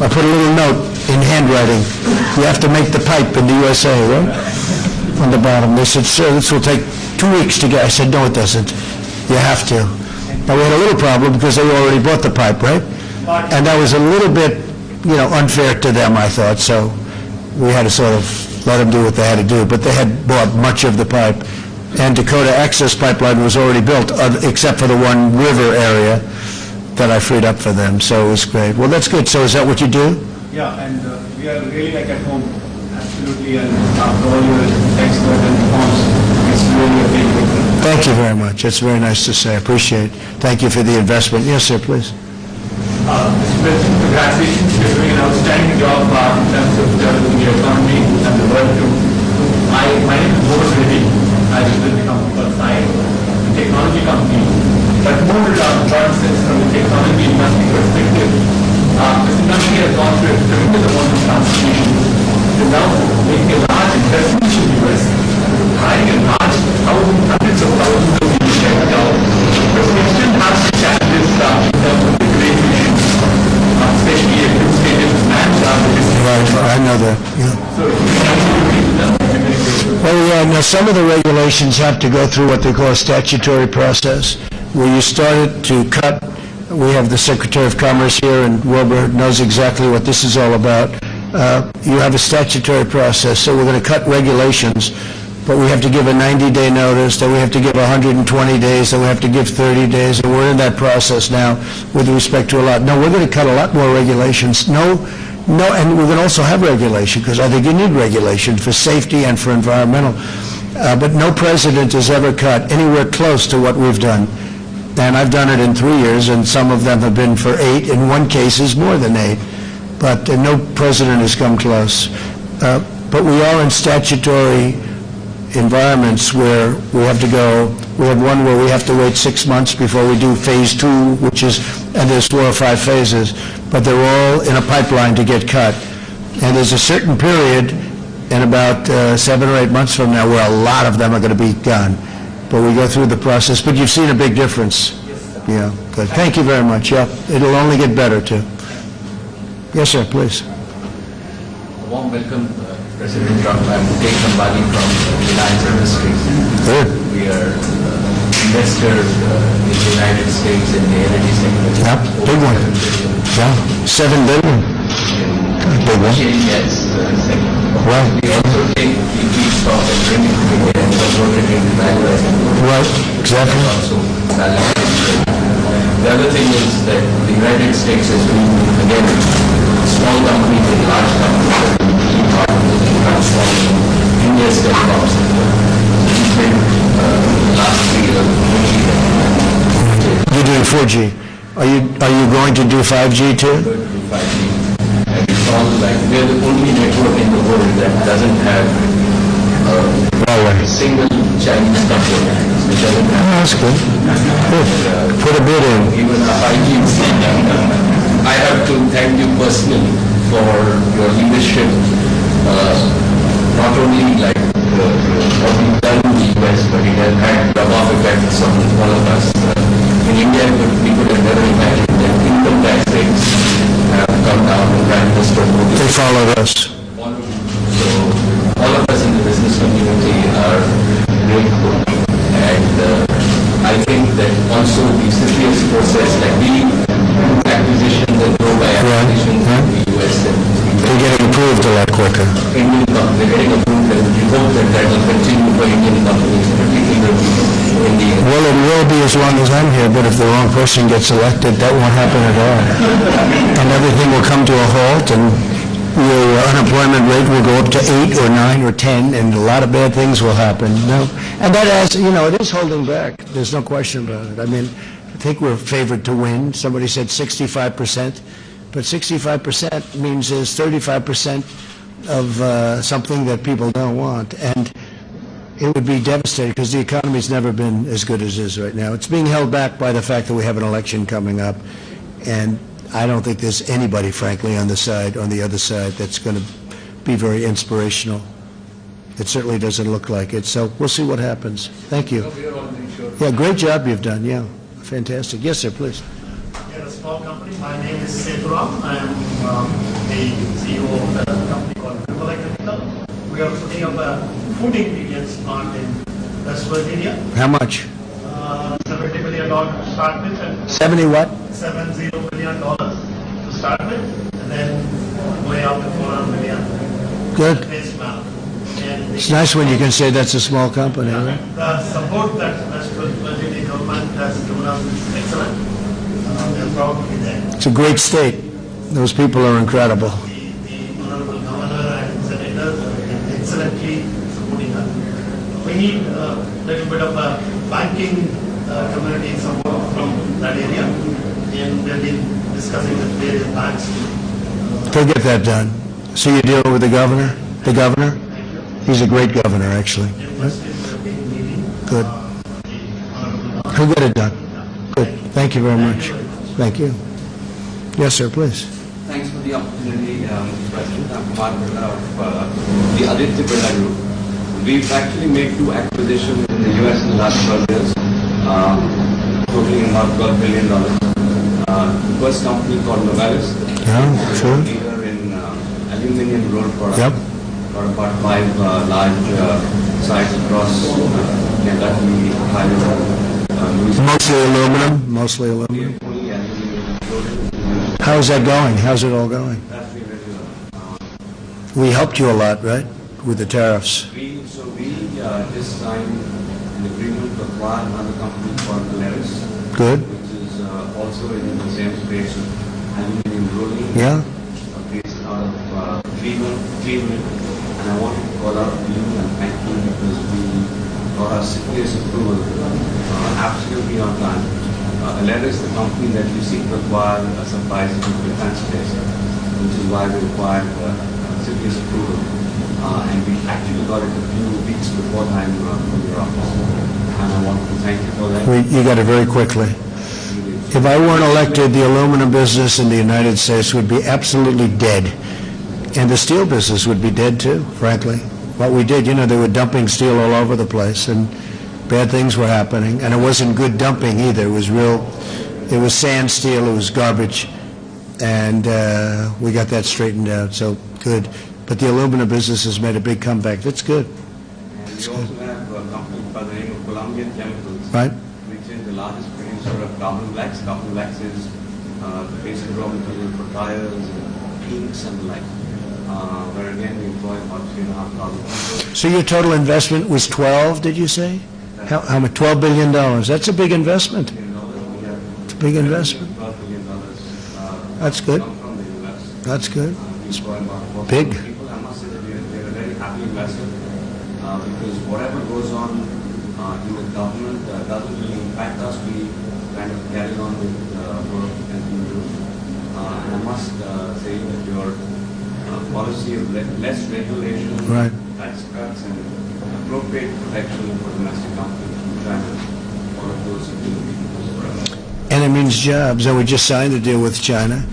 I put a little note in handwriting. You have to make the pipe in the USA, right? On the bottom. They said, sir, this will take 2 weeks to get. I said, no, it doesn't. You have to. Now, we had a little problem because they already bought the pipe, right? And that was a little bit, unfair to them, I thought. So we had to sort of let them do what they had to do. But they had bought much of the pipe. And Dakota Access Pipeline was already built, except for the one river area that I freed up for them. So it was great. Well, that's good. So is that what you do? Yeah, and we are really at home, absolutely, and after all your expert and response, it's really a big difference. Thank you very much. It's very nice to say. I appreciate it. Thank you for the investment. Yes, sir, please. Mr. President, congratulations. You're doing an outstanding job in terms of developing the economy and the world too. My name is Boris Reddy. I live in the company called Sai, a technology company. But more advances from the technology industry perspective, this industry has gone through a tremendous amount of transformation. It is now making a large investment in the US, hiring a large hundreds of thousands of people right now. But we still have some challenges in terms of regulation, especially administrative and Right, I know that. Yeah. Well, yeah, now some of the regulations have to go through what they call a statutory process, where you started to cut. We have the Secretary of Commerce here, and Wilbur knows exactly what this is all about. You have a statutory process, so we're going to cut regulations, but we have to give a 90-day notice, then we have to give 120 days, then we have to give 30 days, and we're in that process now with respect to a lot. No, we're going to cut a lot more regulations. No, and we're going to also have regulation, because I think you need regulation for safety and for environmental. But no president has ever cut anywhere close to what we've done. And I've done it in 3 years, and some of them have been for 8. In one case, is more than 8. But no president has come close. But we are in statutory environments where we have to go. We have one where we have to wait 6 months before we do phase 2, which is, and there's 4 or 5 phases, but they're all in a pipeline to get cut. And there's a certain period in about 7 or 8 months from now where a lot of them are going to be gone. But we go through the process. But you've seen a big difference. Yeah, good. Thank you very much. Yeah, it'll only get better too. Yes, sir, please. A warm welcome, President Trump. I'm Mukesh Ambani from Reliance Industries. Good. We are investors in the United States in the energy sector. Yeah, big one. Yeah, $7 billion. Big one. Yes, second. Right. We also take the feedstock and bring it to India and convert it into value. Right, exactly. Also, value. The other thing is that the United States has been, again, small companies and large companies keep partners in transforming India's telecom sector. It's been last 3 years. You're doing 4G. Are you going to do 5G too? 5G. And it's all like, we're the only network in the world that doesn't have a single Chinese company, which doesn't have. That's good. Good. Put a bid in. Even a 5G. I have to thank you personally for your leadership, not only like what you've done in the US, but it has had rub-off effects on all of us. In India, we could have never imagined that income tax rates have come down and Prime Minister Modi. They followed us. So all of us in the business community are grateful, and I think that also the CFIUS process, like we acquisitions and grow by acquisitions in the US, and They're getting approved a lot quicker. Indian companies, they're getting approved, and we hope that that will continue for Indian companies, particularly in the. Well, it will be as long as I'm here, but if the wrong person gets elected, that won't happen at all. And everything will come to a halt, and your unemployment rate will go up to 8 or 9 or 10, and a lot of bad things will happen. No, and that has, it is holding back. There's no question about it. I mean, I think we're favored to win. Somebody said 65%, but 65% means there's 35% of something that people don't want, and it would be devastating because the economy's never been as good as it is right now. It's being held back by the fact that we have an election coming up, and I don't think there's anybody, frankly, on the other side, that's going to be very inspirational. It certainly doesn't look like it. So we'll see what happens. Thank you. Yeah, great job you've done. Yeah, fantastic. Yes, sir, please. Yes, small company. My name is Sethuram. I am the CEO of a company called Vimal Chemical. We are putting up a food ingredients plant in West Virginia. How much? $70 million to start with, and 70 what? $70 million to start with, and then way up to $400 million. Good. This plant. And It's nice when you can say that's a small company, right? the support that West Virginia government has given us is excellent. We are proud to be there. It's a great state. Those people are incredible. The honorable governor and senators are excellently supporting us. We need a little bit of a banking community support from that area, and we've been discussing with various banks. Go get that done. So you're dealing with the governor? The governor? He's a great governor, actually. Good. He'll get it done. Good. Thank you very much. Thank you. Yes, sir, please. Thanks for the opportunity, Mr. President. I'm Kumar Birla of the Aditya Birla Group. We've actually made 2 acquisitions in the U.S. in the last 12 years, totaling about $12 billion. The first company called Novelis, Yeah, sure. leader in aluminum rolled products. Yep. Got about 5 large sites across Kentucky, Ohio, Louisiana. Mostly aluminum, mostly aluminum. Only aluminum rolled. How's that going? How's it all going? That's really well. We helped you a lot, right, with the tariffs? We just signed an agreement to acquire another company called Polaris, Good? which is also in the same space of aluminum rolling. Yeah? Based out of Cleveland. And I want to call out you and thank you because we got our CPS approval absolutely on time. Polaris, the company that you seek to acquire, supplies into the defense space, which is why we required CPS approval. And we actually got it a few weeks before time from your office. And I want to thank you for that. You got it very quickly. If I weren't elected, the aluminum business in the United States would be absolutely dead. And the steel business would be dead too, frankly. What we did, they were dumping steel all over the place, and bad things were happening. And it wasn't good dumping either. It was sand steel, it was garbage. And we got that straightened out, so good. But the aluminum business has made a big comeback. That's good, And we also have a company by the name of Columbia Chemicals, right? which is the largest producer of carbon blacks. Carbon blacks is the basic raw material for tires and inks and the like, where again we employ about 3,500 people. So your total investment was 12, did you say? How much? $12 billion. That's a big investment. We have It's a big investment. $12 billion That's good. come from the U.S. That's good. We employ about 4,000 Big. people. I must say that we're a very happy investor because whatever goes on in the government doesn't really impact us. We kind of carry on with work and we do. And I must say that your policy of less regulation, Right. tax cuts, and appropriate protection for domestic companies from China, all of those have been And it means jobs. And we just signed a deal with China,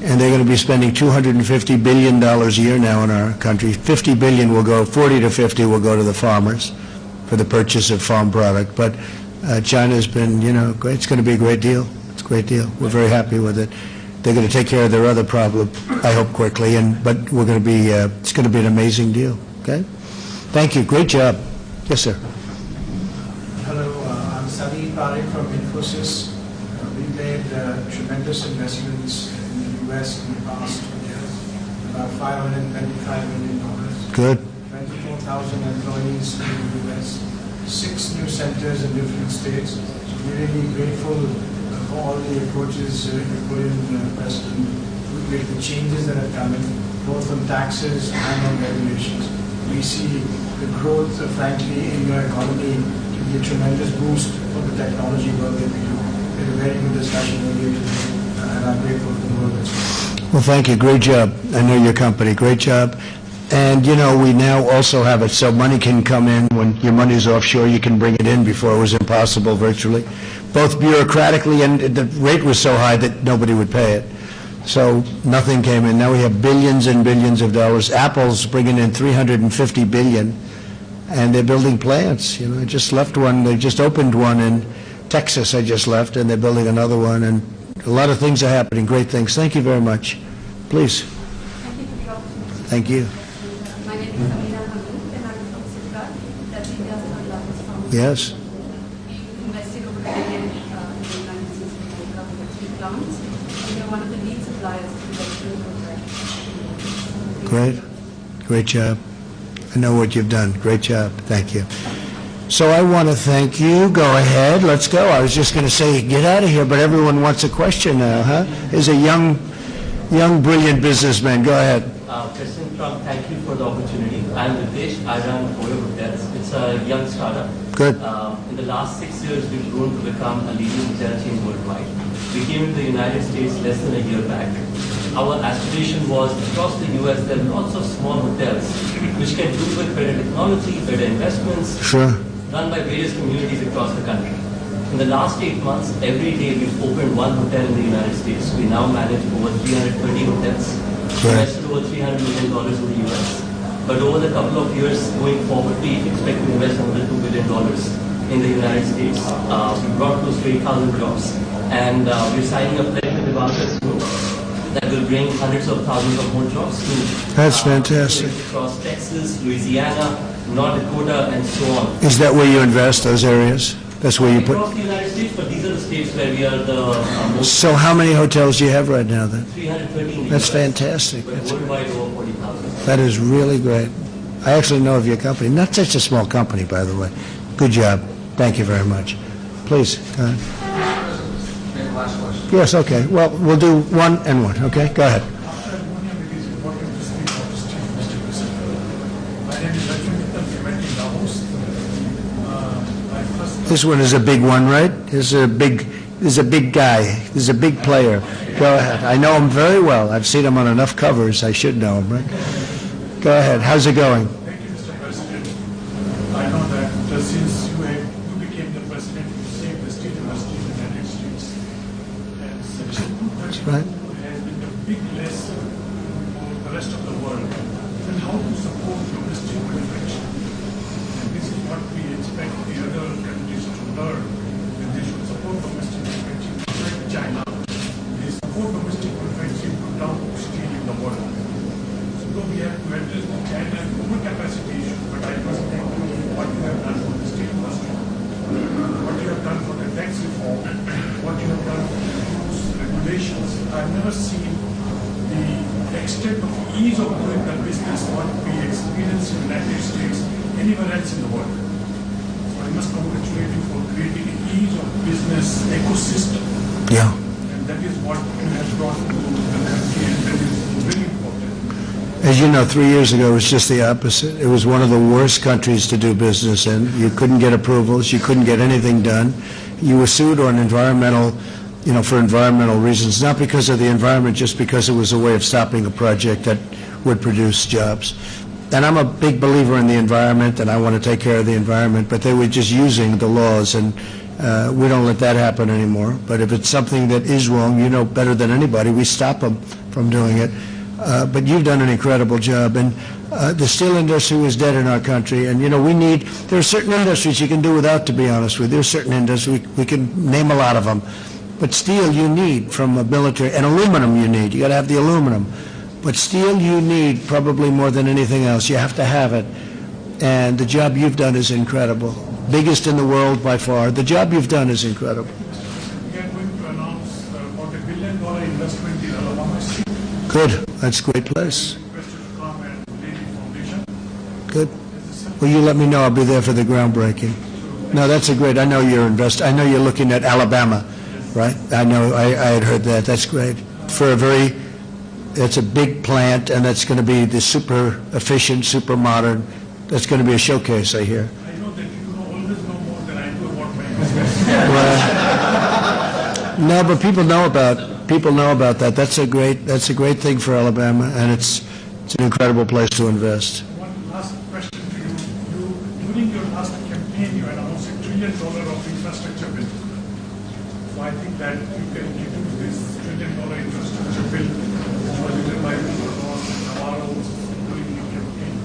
and they're going to be spending $250 billion a year now in our country. 50 billion will go, 40 to 50 will go to the farmers for the purchase of farm product. But China's been, great. It's going to be a great deal. It's a great deal. We're very happy with it. They're going to take care of their other problem, I hope, quickly. But we're going to be, it's going to be an amazing deal. Okay? Thank you. Great job. Yes, sir. Hello, I'm Sadi Parekh from Infosys. We made tremendous investments in the U.S. in the past 2 years, about $525 million. Good. 24,000 employees in the U.S., 6 new centers in different states. So we're really grateful for all the approaches you put in, President, with the changes that have come in, both on taxes and on regulations. We see the growth, frankly, in your economy to be a tremendous boost for the technology work that we do. We had a very good discussion earlier today, and I'm grateful for the work that's going on. Well, thank you. Great job. I know your company. Great job. And, we now also have it so money can come in. When your money's offshore, you can bring it in. Before it was impossible virtually, both bureaucratically, and the rate was so high that nobody would pay it. So nothing came in. Now we have billions and billions of dollars. Apple's bringing in $350 billion, and they're building plants. I just left one. They just opened one in Texas. I just left, and they're building another one. And A lot of things are happening, great things. Thank you very much. Please. Thank you for the opportunity. Thank you. My name is Amina Hamid and I'm from Sifra, that's India's third largest firm. Yes? We've invested over $1 billion in the United States of America with 3 plants. And we're one of the lead suppliers to the Western program. Great. Great job. I know what you've done. Great job. Thank you. So I want to thank you. Go ahead. Let's go. I was just going to say, get out of here, but everyone wants a question now, huh? Here's a young, brilliant businessman. Go ahead. President Trump, thank you for the opportunity. I'm Ritesh. I run Oyo Hotels. It's a young startup. Good. In the last 6 years, we've grown to become a leading hotel chain worldwide. We came into the United States less than a year back. Our aspiration was across the U.S. there are lots of small hotels which can do with better technology, better investments, Sure. run by various communities across the country. In the last 8 months, every day we've opened one hotel in the United States. We now manage over 330 hotels, invested over $300 million in the US. But over the couple of years going forward, we expect to invest another $2 billion in the United States. We brought close to 8,000 jobs. And we're signing a pledge with Ivanka's group that will bring hundreds of thousands of more jobs to That's fantastic. across Texas, Louisiana, North Dakota, and so on. Is that where you invest, those areas? That's where you put... Across the United States, but these are the states where we are the most. So how many hotels do you have right now, then? 313. That's fantastic. But worldwide over 40,000. That is really great. I actually know of your company. Not such a small company, by the way. Good job. Thank you very much. Please, go ahead. Last question. Yes, okay. Well, we'll do one and one, okay? Go ahead. After one year, it is important to speak of the Chief Mr. President. My name is Lakshmi Mittal, we met in Davos. My first This one is a big one, right? This is a big guy. This is a big player. Go ahead. I know him very well. I've seen him on enough covers. I should know him, right? Go ahead. How's it going? Thank you, Mr. President. I know that since you became the president, you saved the State University in the United States. And Section 232 right. has been a big lesson for the rest of the world and how to support domestic manufacturing. And this is what we expect the other countries to learn, that they should support domestic manufacturing, like China. They support domestic manufacturing to down steel in the world. So we have to address the China overcapacity issue, but I must thank you for what you have done for the steel industry, what you have done for the tax reform, what you have done for the rules, regulations. I've never seen the extent of ease of doing the business what we experience in the United States anywhere else in the world. So I must congratulate you for creating an ease of business ecosystem. Yeah. And that is what you have brought to the country, and that is very important. As you know, 3 years ago, it was just the opposite. It was one of the worst countries to do business in. You couldn't get approvals. You couldn't get anything done. You were sued on for environmental reasons, not because of the environment, just because it was a way of stopping a project that would produce jobs. And I'm a big believer in the environment, and I want to take care of the environment, but they were just using the laws, and we don't let that happen anymore. But if it's something that is wrong, you know better than anybody, we stop them from doing it. But you've done an incredible job, and the steel industry was dead in our country, and there are certain industries you can do without, to be honest with you. There are certain industries, we can name a lot of them, but steel you need from a military, and aluminum you need. You got to have the aluminum. But steel you need probably more than anything else. You have to have it. And the job you've done is incredible. Biggest in the world by far. The job you've done is incredible. We are going to announce about $1 billion investment in Alabama State. Good. That's a great place. Requested to come and lay the foundation. Good. Well, you let me know. I'll be there for the groundbreaking. No, that's a great. I know you're I know you're looking at Alabama, right? I know. I had heard that. That's great. It's a big plant, and that's going to be the super efficient, super modern. That's going to be a showcase, I hear. I know that you always know more than I do about my business. Well, no, but people know about that. That's a great thing for Alabama, and it's an incredible place to invest. One last question to you. During your last campaign, you announced $1 trillion of infrastructure bill. So I think that you can use this $1 trillion infrastructure bill, which was written by Ross and Navarro during the campaign.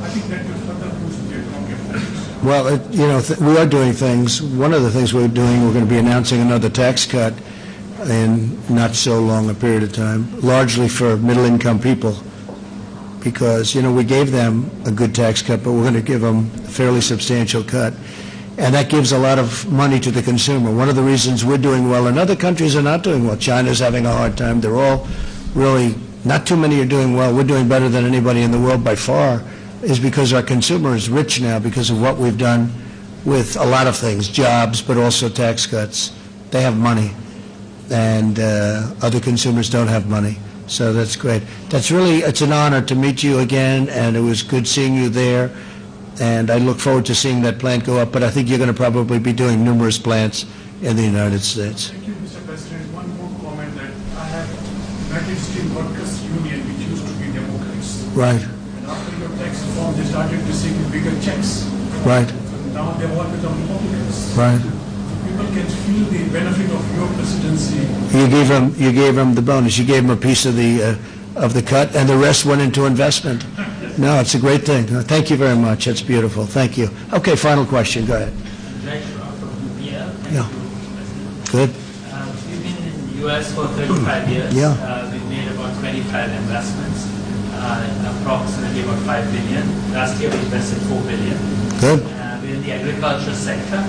I think that will further boost the economic performance. Well, we are doing things. One of the things we're doing, we're going to be announcing another tax cut in not so long a period of time, largely for middle-income people, because, we gave them a good tax cut, but we're going to give them a fairly substantial cut. And that gives a lot of money to the consumer. One of the reasons we're doing well, and other countries are not doing well. China's having a hard time. They're all really, not too many are doing well. We're doing better than anybody in the world by far, is because our consumer is rich now because of what we've done with a lot of things, jobs, but also tax cuts. They have money, and other consumers don't have money. So that's great. It's an honor to meet you again, and it was good seeing you there. And I look forward to seeing that plant go up, but I think you're going to probably be doing numerous plants in the United States. Thank you, Mr. President. One more comment that I have United Steel Workers Union, which used to be Democrats. Right, And after your tax reform, they started receiving bigger checks. right, So now they all become Republicans. right. People can feel the benefit of your presidency. You gave him the bonus. You gave him a piece of the cut, and the rest went into investment. No, it's a great thing. Thank you very much. That's beautiful. Thank you. Okay, final question. Go ahead. From UPL. Thank Yeah. you, President. Good. We've been in the U.S. for 35 years. Yeah. We've made about 25 investments, approximately about 5 billion. Last year we invested 4 billion. Good. We're in the agriculture sector.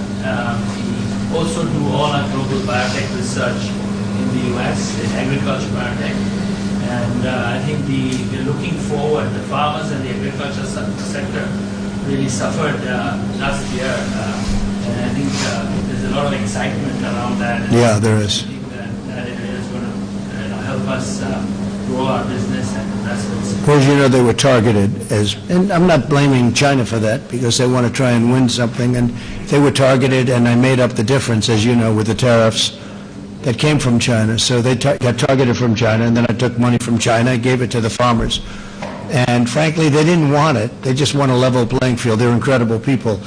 We also do all our global biotech research in the U.S. in agriculture biotech. And I think we're looking forward. The farmers and the agriculture sector really suffered last year. And I think there's a lot of excitement around that. And Yeah, there is. I think that area is going to help us grow our business and investments. Of course, they were targeted and I'm not blaming China for that, because they want to try and win something, and they were targeted, and I made up the difference, as you know, with the tariffs that came from China. So they got targeted from China, and then I took money from China and gave it to the farmers. And frankly, they didn't want it. They just want a level playing field. They're incredible people.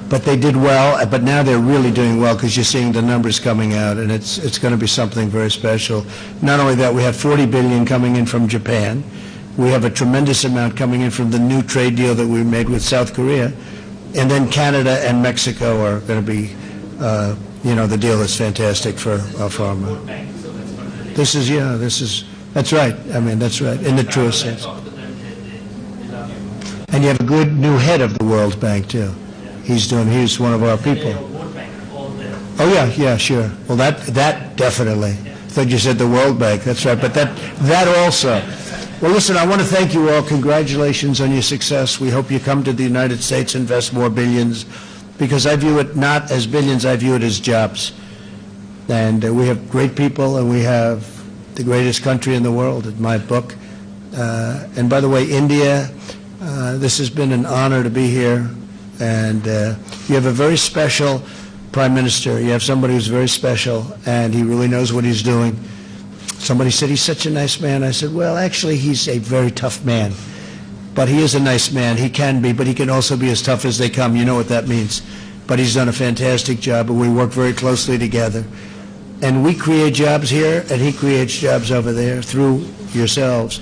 But they did well, but now they're really doing well, because you're seeing the numbers coming out, and it's going to be something very special. Not only that, we have 40 billion coming in from Japan. We have a tremendous amount coming in from the new trade deal that we made with South Korea. And then Canada and Mexico are going to be, the deal is fantastic for our farmer. That's right. I mean, that's right, in the truest sense. And you have a good new head of the World Bank, too. He's one of our people. Oh, yeah, sure. Well, that definitely. I thought you said the World Bank, that's right, but that also. Well, listen, I want to thank you all. Congratulations on your success. We hope you come to the United States, invest more billions, because I view it not as billions, I view it as jobs. And we have great people, and we have the greatest country in the world, in my book. And by the way, India, this has been an honor to be here. And you have a very special prime minister. You have somebody who's very special, and he really knows what he's doing. Somebody said, he's such a nice man. I said, well, actually, he's a very tough man. But he is a nice man. He can be, but he can also be as tough as they come. You know what that means. But he's done a fantastic job, and we work very closely together. And we create jobs here, and he creates jobs over there through yourselves.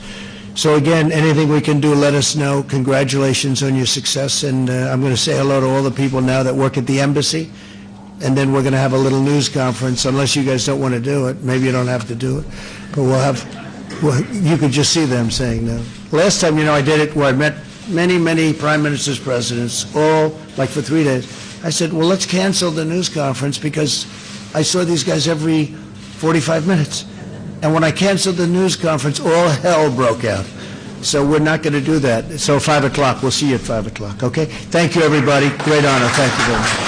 So again, anything we can do, let us know. Congratulations on your success. And I'm going to say hello to all the people now that work at the embassy. And then we're going to have a little news conference, unless you guys don't want to do it. Maybe you don't have to do it. But you could just see them saying no. Last time, I did it where I met many prime ministers, presidents, all like for 3 days. I said, well, let's cancel the news conference, because I saw these guys every 45 minutes. And when I canceled the news conference, all hell broke out. So we're not going to do that. So 5 o'clock, we'll see you at 5 o'clock, okay? Thank you, everybody. Great honor. Thank you very much.